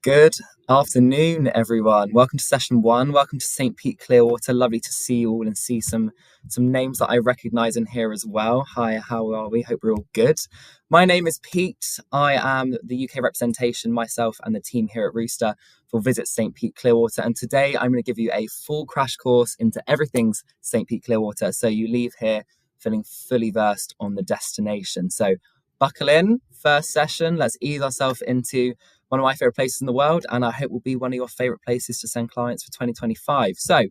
Good afternoon, everyone. Welcome to session one. Welcome to St. Pete Clearwater. Lovely to see you all and see some names that I recognise in here as well. Hi, how are we? Hope we're all good. My name is Pete. I am the UK representation, myself and the team here at Rooster for Visit St. Pete Clearwater. And today I'm going to give you a full crash course into everything's St. Pete Clearwater. So you leave here feeling fully versed on the destination. So buckle in, first session. Let's ease ourselves into one of my favorite places in the world, and I hope will be one of your favorite places to send clients for 2025. So,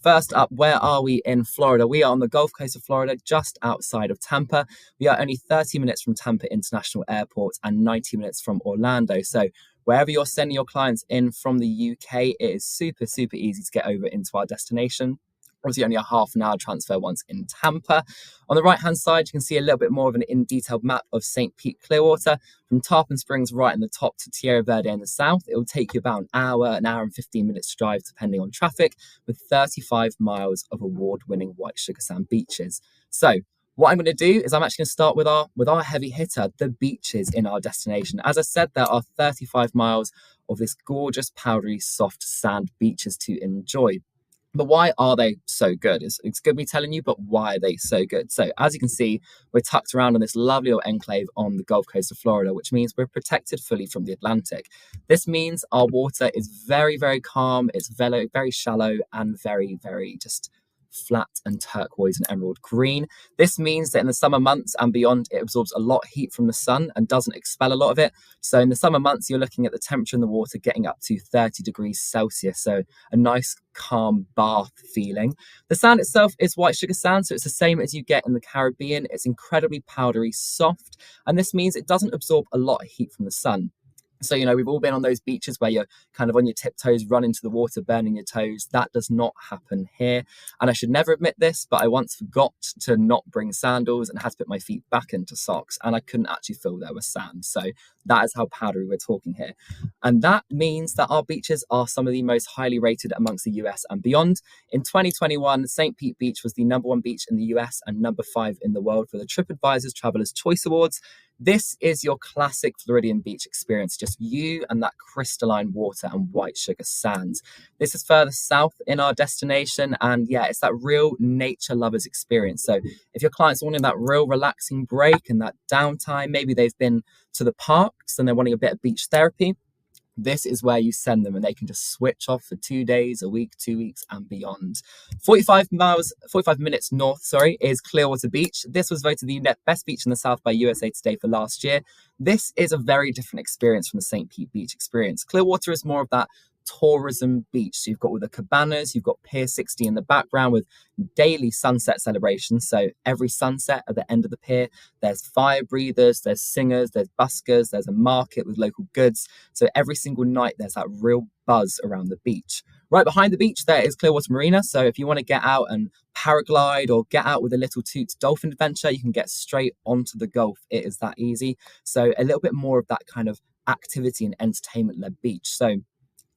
first up, where are we in Florida? We are on the Gulf Coast of Florida, just outside of Tampa. We are only 30 minutes from Tampa International Airport and 90 minutes from Orlando. So, wherever you're sending your clients in from the UK, it is super, super easy to get over into our destination. Obviously, only a half an hour transfer once in Tampa. On the right-hand side, you can see a little bit more of an in-detailed map of St. Pete Clearwater. From Tarpon Springs right in the top to Tierra Verde in the south, it will take you about an hour and 15 minutes to drive, depending on traffic, with 35 miles of award-winning white sugar sand beaches. So, what I'm going to do is I'm actually going to start with our heavy hitter, the beaches in our destination. As I said, there are 35 miles of this gorgeous, powdery, soft sand beaches to enjoy. But why are they so good? It's good me telling you, but why are they so good? So as you can see, we're tucked around in this lovely little enclave on the Gulf Coast of Florida, which means we're protected fully from the Atlantic. This means our water is very, very calm. It's very, very shallow and very, very just flat and turquoise and emerald green. This means that in the summer months and beyond, it absorbs a lot of heat from the sun and doesn't expel a lot of it. So in the summer months, you're looking at the temperature in the water getting up to 30 degrees Celsius. So a nice calm bath feeling. The sand itself is white sugar sand, so it's the same as you get in the Caribbean. It's incredibly powdery, soft, and this means it doesn't absorb a lot of heat from the sun. So, we've all been on those beaches where you're kind of on your tiptoes, run into the water, burning your toes. That does not happen here. And I should never admit this, but I once forgot to not bring sandals and had to put my feet back into socks, and I couldn't actually feel there was sand. So that is how powdery we're talking here. And that means that our beaches are some of the most highly rated amongst the US and beyond. In 2021, St. Pete Beach was the number one beach in the US and number 5 in the world for the TripAdvisor's Travelers' Choice Awards. This is your classic Floridian beach experience, just you and that crystalline water and white sugar sands. This is further south in our destination, and yeah, it's that real nature lovers experience. So if your clients are wanting that real relaxing break and that downtime, maybe they've been to the parks and they're wanting a bit of beach therapy, this is where you send them and they can just switch off for 2 days, a week, 2 weeks and beyond. 45 minutes north, is Clearwater Beach. This was voted the best beach in the South by USA Today for last year. This is a very different experience from the St. Pete Beach experience. Clearwater is more of that tourism beach. So you've got all the cabanas, you've got Pier 60 in the background with daily sunset celebrations. So every sunset at the end of the pier, there's fire breathers, there's singers, there's buskers, there's a market with local goods. So every single night there's that real buzz around the beach. Right behind the beach there is Clearwater Marina. So if you want to get out and paraglide or get out with a little toot dolphin adventure, you can get straight onto the Gulf. It is that easy. So a little bit more of that kind of activity and entertainment-led beach. So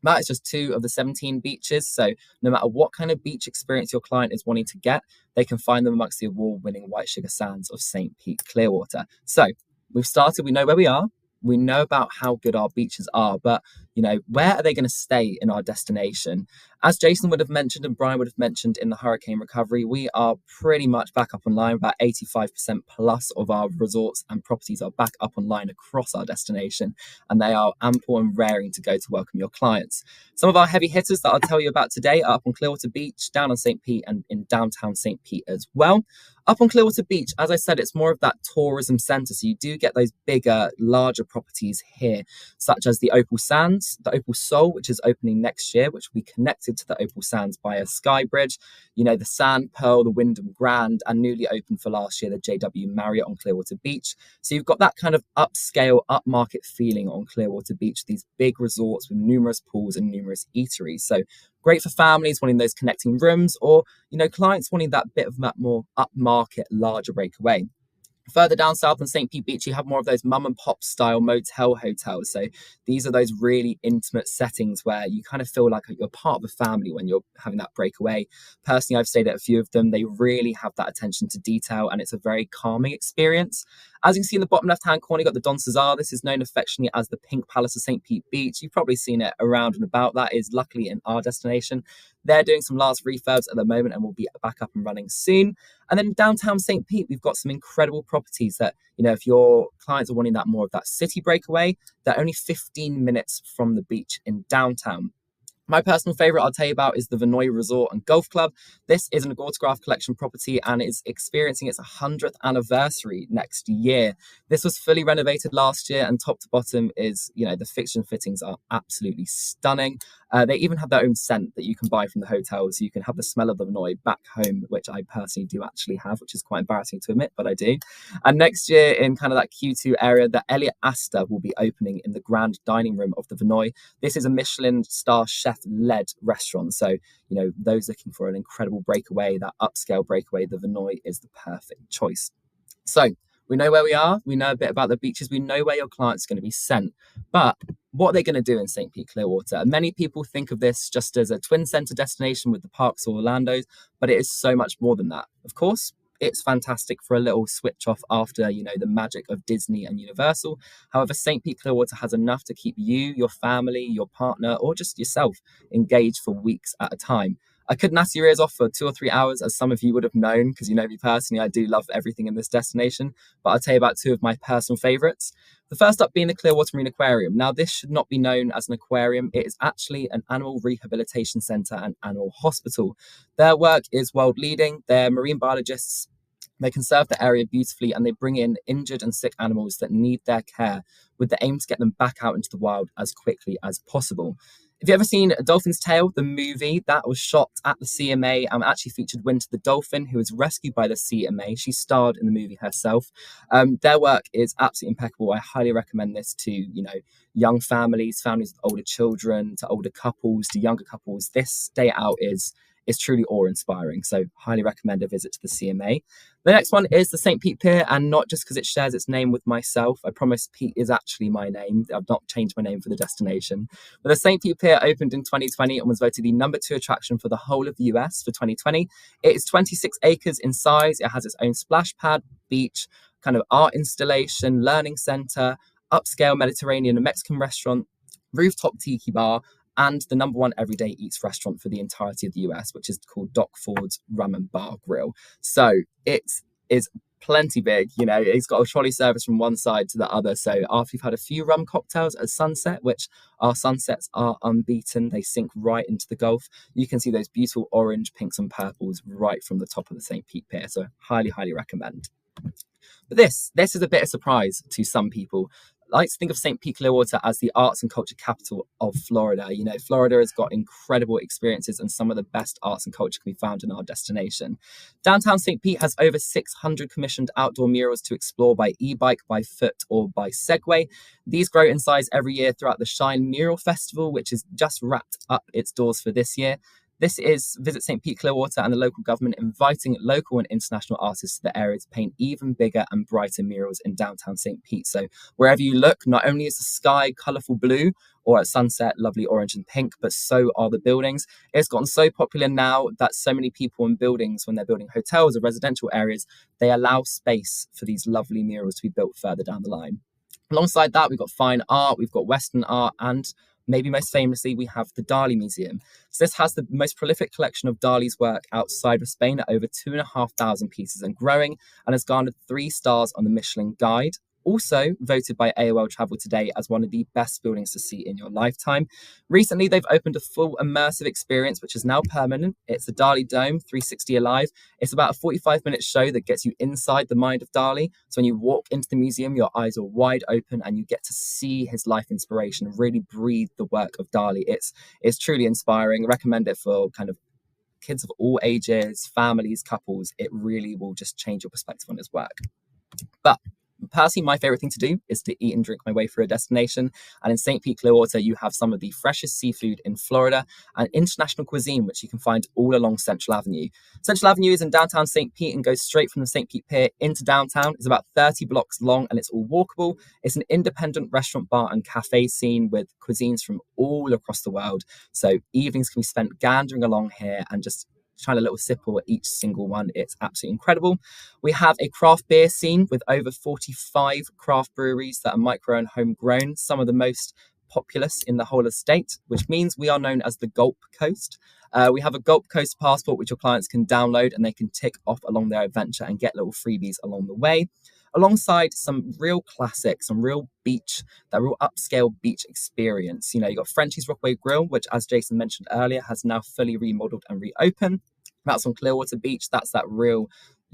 that is just 2 of the 17 beaches. So no matter what kind of beach experience your client is wanting to get, they can find them amongst the award-winning white sugar sands of St. Pete Clearwater. So we've started, we know where we are. We know about how good our beaches are, but where are they going to stay in our destination? As Jason would have mentioned and Brian would have mentioned in the hurricane recovery, we are pretty much back up online. About 85% plus of our resorts and properties are back up online across our destination, and they are ample and raring to go to welcome your clients. Some of our heavy hitters that I'll tell you about today are up on Clearwater Beach, down on St. Pete, and in downtown St. Pete as well. Up on Clearwater Beach, as I said, it's more of that tourism centre, so you do get those bigger, larger properties here, such as the Opal Sands, the Opal Soul, which is opening next year, which will be connected to the Opal Sands by a sky bridge. The Sand Pearl, the Wyndham Grand, and newly opened for last year, the JW Marriott on Clearwater Beach. So you've got that kind of upscale, upmarket feeling on Clearwater Beach, these big resorts with numerous pools and numerous eateries. So great for families wanting those connecting rooms, or clients wanting that bit of that more upmarket, larger breakaway. Further down south on St. Pete Beach, you have more of those mum and pop style motel hotels. So these are those really intimate settings where you kind of feel like you're part of a family when you're having that breakaway. Personally, I've stayed at a few of them. They really have that attention to detail, and it's a very calming experience. As you can see in the bottom left-hand corner, you've got the Don Cesar. This is known affectionately as the Pink Palace of St. Pete Beach. You've probably seen it around and about. That is luckily in our destination. They're doing some last refurbs at the moment and will be back up and running soon. And then downtown St. Pete, we've got some incredible properties that, if your clients are wanting that more of that city breakaway, they're only 15 minutes from the beach in downtown. My personal favourite I'll tell you about is the Vinoy Resort and Golf Club. This is an Autograph Collection property and is experiencing its 100th anniversary next year. This was fully renovated last year, and top to bottom is, the fixture and fittings are absolutely stunning. They even have their own scent that you can buy from the hotel, so you can have the smell of the Vinoy back home, which I personally do actually have, which is quite embarrassing to admit, but I do. And next year, in kind of that Q2 area, the Elliot Astor will be opening in the grand dining room of the Vinoy. This is a Michelin star chef-led restaurant, so those looking for an incredible breakaway, that upscale breakaway, the Vinoy is the perfect choice. So we know where we are, we know a bit about the beaches, we know where your client's going to be sent, but what are they going to do in St. Pete Clearwater? Many people think of this just as a twin centre destination with the parks or Orlando's, but it is so much more than that. Of course, it's fantastic for a little switch off after, the magic of Disney and Universal. However, St. Pete Clearwater has enough to keep you, your family, your partner, or just yourself engaged for weeks at a time. I couldn't ask your ears off for 2 or 3 hours, as some of you would have known, because you know me personally, I do love everything in this destination, but I'll tell you about 2 of my personal favourites. The first up being the Clearwater Marine Aquarium. Now, this should not be known as an aquarium. It is actually an animal rehabilitation centre and animal hospital. Their work is world leading. They're marine biologists. They conserve the area beautifully, and they bring in injured and sick animals that need their care with the aim to get them back out into the wild as quickly as possible. Have you ever seen A Dolphin's Tale, the movie? That was shot at the CMA and actually featured Winter the dolphin, who was rescued by the CMA. She starred in the movie herself. Their work is absolutely impeccable. I highly recommend this to, young families with older children, to older couples, to younger couples. This day out is truly awe-inspiring, so highly recommend a visit to the CMA. The next one is the St. Pete Pier, and not just because it shares its name with myself. I promise Pete is actually my name. I've not changed my name for the destination. But the St. Pete Pier opened in 2020 and was voted the number 2 attraction for the whole of the US for 2020. It is 26 acres in size. It has its own splash pad, beach, kind of art installation, learning center, upscale Mediterranean and Mexican restaurant, rooftop tiki bar, and the number 1 everyday eats restaurant for the entirety of the US, which is called Doc Ford's Rum and Bar Grill. So it is plenty big. It's got a trolley service from one side to the other. So after you've had a few rum cocktails at sunset, which our sunsets are unbeaten, they sink right into the Gulf, you can see those beautiful orange, pinks and purples right from the top of the St. Pete Pier. So highly, highly recommend. But this is a bit of a surprise to some people. I like to think of St. Pete Clearwater as the arts and culture capital of Florida. Florida has got incredible experiences, and some of the best arts and culture can be found in our destination. Downtown St. Pete has over 600 commissioned outdoor murals to explore by e-bike, by foot, or by Segway. These grow in size every year throughout the Shine Mural Festival, which has just wrapped up its doors for this year. This is Visit St. Pete Clearwater and the local government inviting local and international artists to the area to paint even bigger and brighter murals in downtown St. Pete. So wherever you look, not only is the sky colourful blue, or at sunset, lovely orange and pink, but so are the buildings. It's gotten so popular now that so many people in buildings, when they're building hotels or residential areas, they allow space for these lovely murals to be built further down the line. Alongside that, we've got fine art, we've got Western art, and maybe most famously, we have the Dali Museum. So this has the most prolific collection of Dali's work outside of Spain at over 2,500 pieces and growing, and has garnered 3 stars on the Michelin Guide. Also voted by AOL Travel Today as one of the best buildings to see in your lifetime. Recently, they've opened a full immersive experience, which is now permanent. It's the Dali Dome 360 Alive. It's about a 45-minute show that gets you inside the mind of Dali. So when you walk into the museum, your eyes are wide open and you get to see his life inspiration and really breathe the work of Dali. It's truly inspiring. I recommend it for kind of kids of all ages, families, couples. It really will just change your perspective on his work. But Personally, my favorite thing to do is to eat and drink my way through a destination. And in St. Pete, Clearwater, you have some of the freshest seafood in Florida and international cuisine, which you can find all along Central Avenue. Central Avenue is in downtown St. Pete and goes straight from the St. Pete Pier into downtown. It's about 30 blocks long and it's all walkable. It's an independent restaurant, bar and cafe scene with cuisines from all across the world. So evenings can be spent gandering along here and just trying a little sipple at each single one. It's absolutely incredible. We have a craft beer scene with over 45 craft breweries that are micro and homegrown, some of the most populous in the whole of the state, which means we are known as the Gulp Coast. We have a Gulp Coast passport, which your clients can download and they can tick off along their adventure and get little freebies along the way, alongside some real classics, some real beach, that real upscale beach experience. You know, you got Frenchie's Rockaway Grill, which, as Jason mentioned earlier, has now fully remodeled and reopened. That's on Clearwater Beach. That's that real,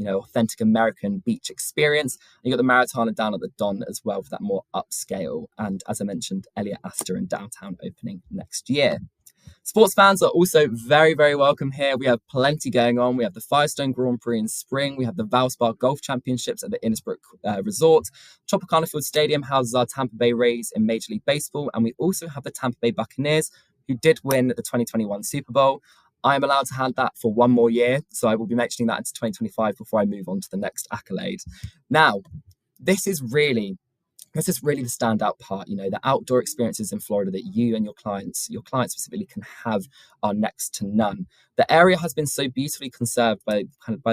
authentic American beach experience. And you got the Maritana down at the Don as well for that more upscale. And as I mentioned, Elliot Astor in downtown opening next year. Sports fans are also very, very welcome here. We have plenty going on. We have the Firestone Grand Prix in spring. We have the Valspar Golf Championships at the Innisbrook Resort. Tropicana Field Stadium houses our Tampa Bay Rays in Major League Baseball. And we also have the Tampa Bay Buccaneers, who did win the 2021 Super Bowl. I am allowed to hand that for one more year, so I will be mentioning that into 2025 before I move on to the next accolade. Now, this is really the standout part. The outdoor experiences in Florida that you and your clients specifically can have are next to none. The area has been so beautifully conserved by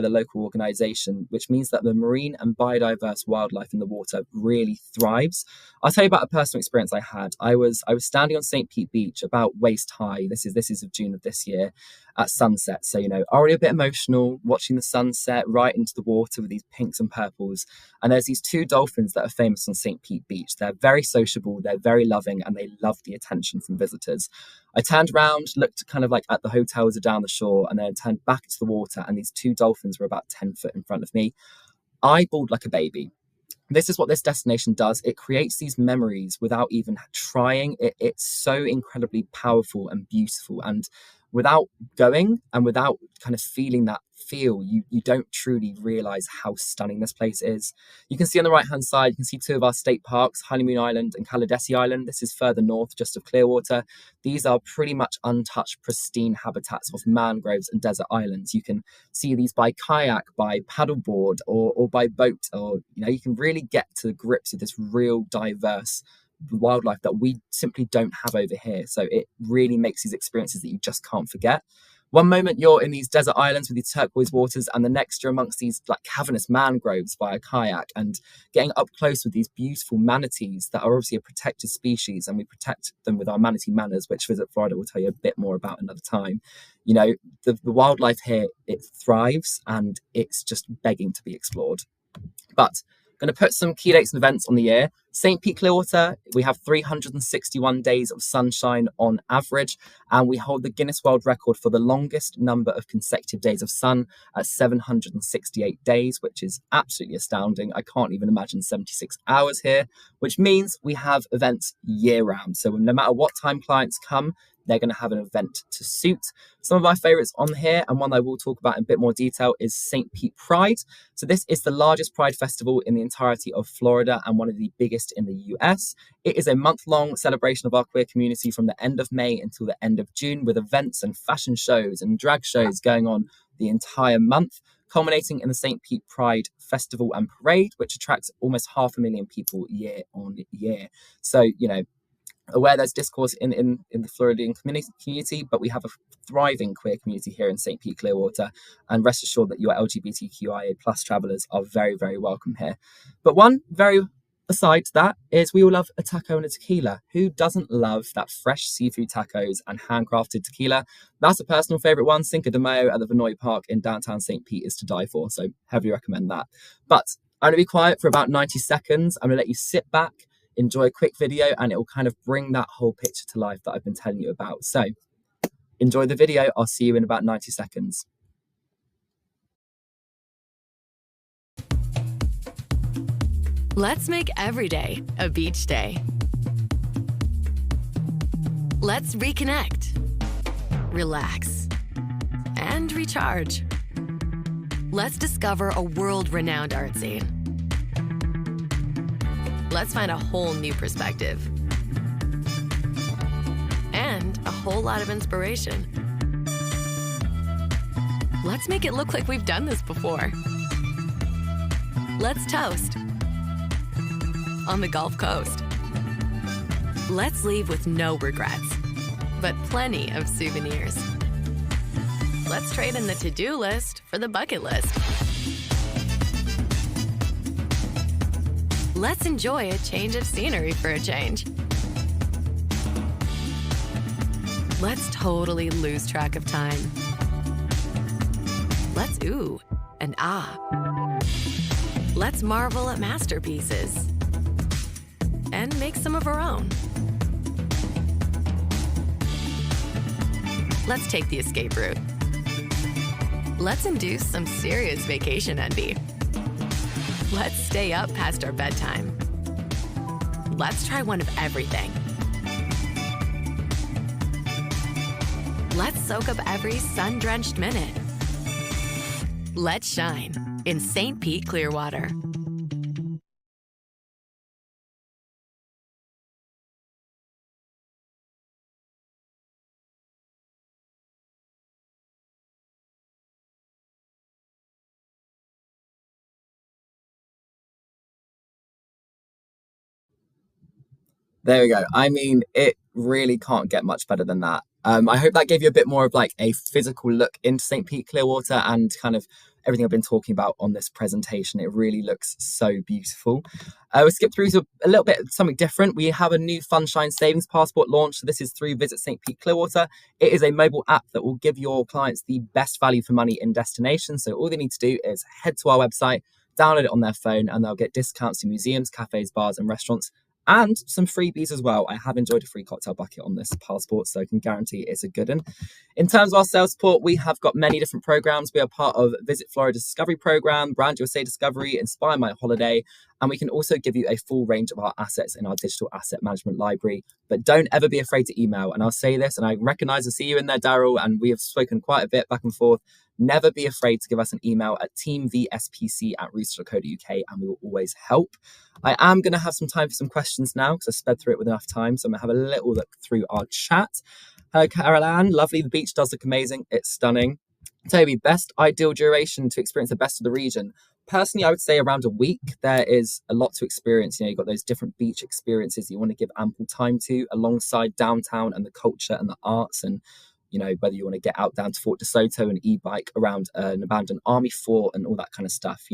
the local organization, which means that the marine and biodiverse wildlife in the water really thrives. I'll tell you about a personal experience I had. I was standing on St. Pete Beach about waist high. This is of June of this year at sunset. So, already a bit emotional, watching the sunset right into the water with these pinks and purples. And there's these two dolphins that are famous on St. Pete Beach. They're very sociable, they're very loving, and they love the attention from visitors. I turned around, looked at the hotels down the shore, and then turned back into the water, and these two dolphins were about 10 foot in front of me. I bawled like a baby. This is what this destination does. It creates these memories without even trying. It's so incredibly powerful and beautiful. And without going and without kind of feeling that feel, you don't truly realize how stunning this place is. You can see on the right hand side, you can see two of our state parks, Honeymoon Island and Caladesi Island. This is further north just of Clearwater. These are pretty much untouched, pristine habitats of mangroves and desert islands. You can see these by kayak, by paddleboard, or by boat, or you can really get to grips with this real diverse wildlife that we simply don't have over here. So it really makes these experiences that you just can't forget. One moment you're in these desert islands with these turquoise waters, and the next you're amongst these cavernous mangroves by a kayak and getting up close with these beautiful manatees that are obviously a protected species, and we protect them with our manatee manners, which Visit Florida will tell you a bit more about another time. The wildlife here, it thrives and it's just begging to be explored. But going to put some key dates and events on the year. St. Pete Clearwater, we have 361 days of sunshine on average, and we hold the Guinness World Record for the longest number of consecutive days of sun at 768 days, which is absolutely astounding. I can't even imagine 76 hours here, which means we have events year round. So no matter what time clients come, they're going to have an event to suit. Some of my favorites on here, and one I will talk about in a bit more detail, is St. Pete Pride. So this is the largest Pride festival in the entirety of Florida and one of the biggest in the US. It is a month-long celebration of our queer community from the end of May until the end of June, with events and fashion shows and drag shows going on the entire month, culminating in the St. Pete Pride Festival and Parade, which attracts almost 500,000 people year on year. So, aware there's discourse in the Floridian community, but we have a thriving queer community here in St. Pete Clearwater, and rest assured that your LGBTQIA plus travellers are very, very welcome here. But one very aside to that is we all love a taco and a tequila. Who doesn't love that fresh seafood tacos and handcrafted tequila? That's a personal favourite one. Cinco de Mayo at the Vinoy Park in downtown St. Pete is to die for, so heavily recommend that. But I'm going to be quiet for about 90 seconds. I'm going to let you sit back, enjoy a quick video, and it will kind of bring that whole picture to life that I've been telling you about. So enjoy the video. I'll see you in about 90 seconds. Let's make every day a beach day. Let's reconnect, relax, and recharge. Let's discover a world-renowned art scene. Let's find a whole new perspective and a whole lot of inspiration. Let's make it look like we've done this before. Let's toast on the Gulf Coast. Let's leave with no regrets, but plenty of souvenirs. Let's trade in the to-do list for the bucket list. Let's enjoy a change of scenery for a change. Let's totally lose track of time. Let's ooh and ah. Let's marvel at masterpieces and make some of our own. Let's take the escape route. Let's induce some serious vacation envy. Let's stay up past our bedtime. Let's try one of everything. Let's soak up every sun-drenched minute. Let's shine in St. Pete, Clearwater. There we go. I mean, it really can't get much better than that. I hope that gave you a bit more of like a physical look into St. Pete Clearwater and kind of everything I've been talking about on this presentation. It really looks so beautiful. We'll skip through to a little bit of something different. We have a new Funshine Savings Passport launch. So this is through Visit St. Pete Clearwater. It is a mobile app that will give your clients the best value for money in destinations. So all they need to do is head to our website, download it on their phone, and they'll get discounts to museums, cafes, bars, and restaurants and some freebies as well. I have enjoyed a free cocktail bucket on this passport, so I can guarantee it's a good one. In terms of our sales support, we have got many different programs. We are part of Visit Florida Discovery Program, Brand USA Discovery, Inspire My Holiday, and we can also give you a full range of our assets in our digital asset management library. But don't ever be afraid to email. And I'll say this, and I recognize and see you in there, Daryl, and we have spoken quite a bit back and forth. Never be afraid to give us an email at teamvspc@rooster.co.uk and we will always help. I am going to have some time for some questions now because I sped through it with enough time. So I'm going to have a little look through our chat. Hello, Carol Ann. Lovely. The beach does look amazing. It's stunning. Toby, best ideal duration to experience the best of the region. Personally, I would say around a week. There is a lot to experience. You've got those different beach experiences that you want to give ample time to alongside downtown and the culture and the arts and whether you want to get out down to Fort DeSoto and e-bike around an abandoned army fort and all that kind of stuff.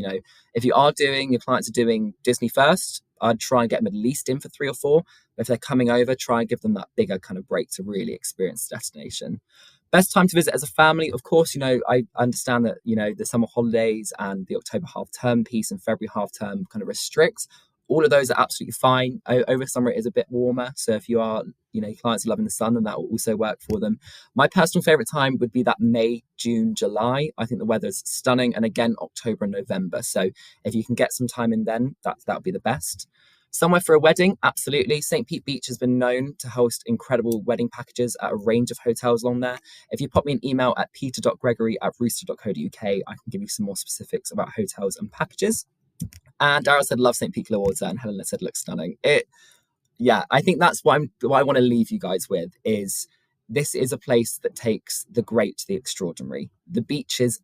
If your clients are doing Disney first, I'd try and get them at least in for 3 or 4. If they're coming over, try and give them that bigger kind of break to really experience the destination. Best time to visit as a family, of course, I understand that, the summer holidays and the October half term piece and February half term kind of restricts. All of those are absolutely fine. Over summer, it is a bit warmer. So if you are, clients are loving the sun, then that will also work for them. My personal favorite time would be that May, June, July. I think the weather's stunning. And again, October and November. So if you can get some time in then, that would be the best. Somewhere for a wedding, absolutely. St. Pete Beach has been known to host incredible wedding packages at a range of hotels along there. If you pop me an email at peter.gregory@rooster.co.uk, I can give you some more specifics about hotels and packages. And Daryl said, love St. Pete Clearwater, and Helena said, looks stunning. I think that's what I want to leave you guys with is this is a place that takes the great to the extraordinary. The beaches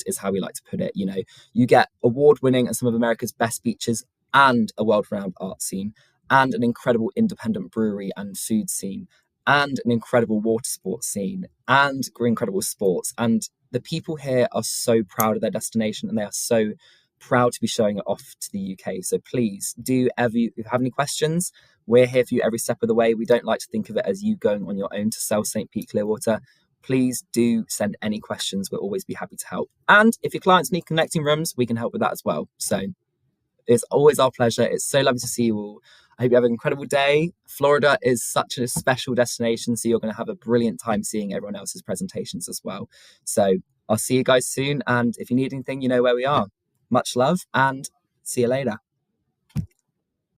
is how we like to put it. You get award-winning and some of America's best beaches and a world-renowned art scene and an incredible independent brewery and food scene and an incredible water sports scene and incredible sports. And the people here are so proud of their destination and they are so proud to be showing it off to the UK. So please do, if you have any questions, we're here for you every step of the way. We don't like to think of it as you going on your own to sell St. Pete Clearwater. Please do send any questions. We'll always be happy to help. And if your clients need connecting rooms, we can help with that as well. So it's always our pleasure. It's so lovely to see you all. I hope you have an incredible day. Florida is such a special destination, so you're going to have a brilliant time seeing everyone else's presentations as well. So I'll see you guys soon. And if you need anything, you know where we are. Much love and see you later.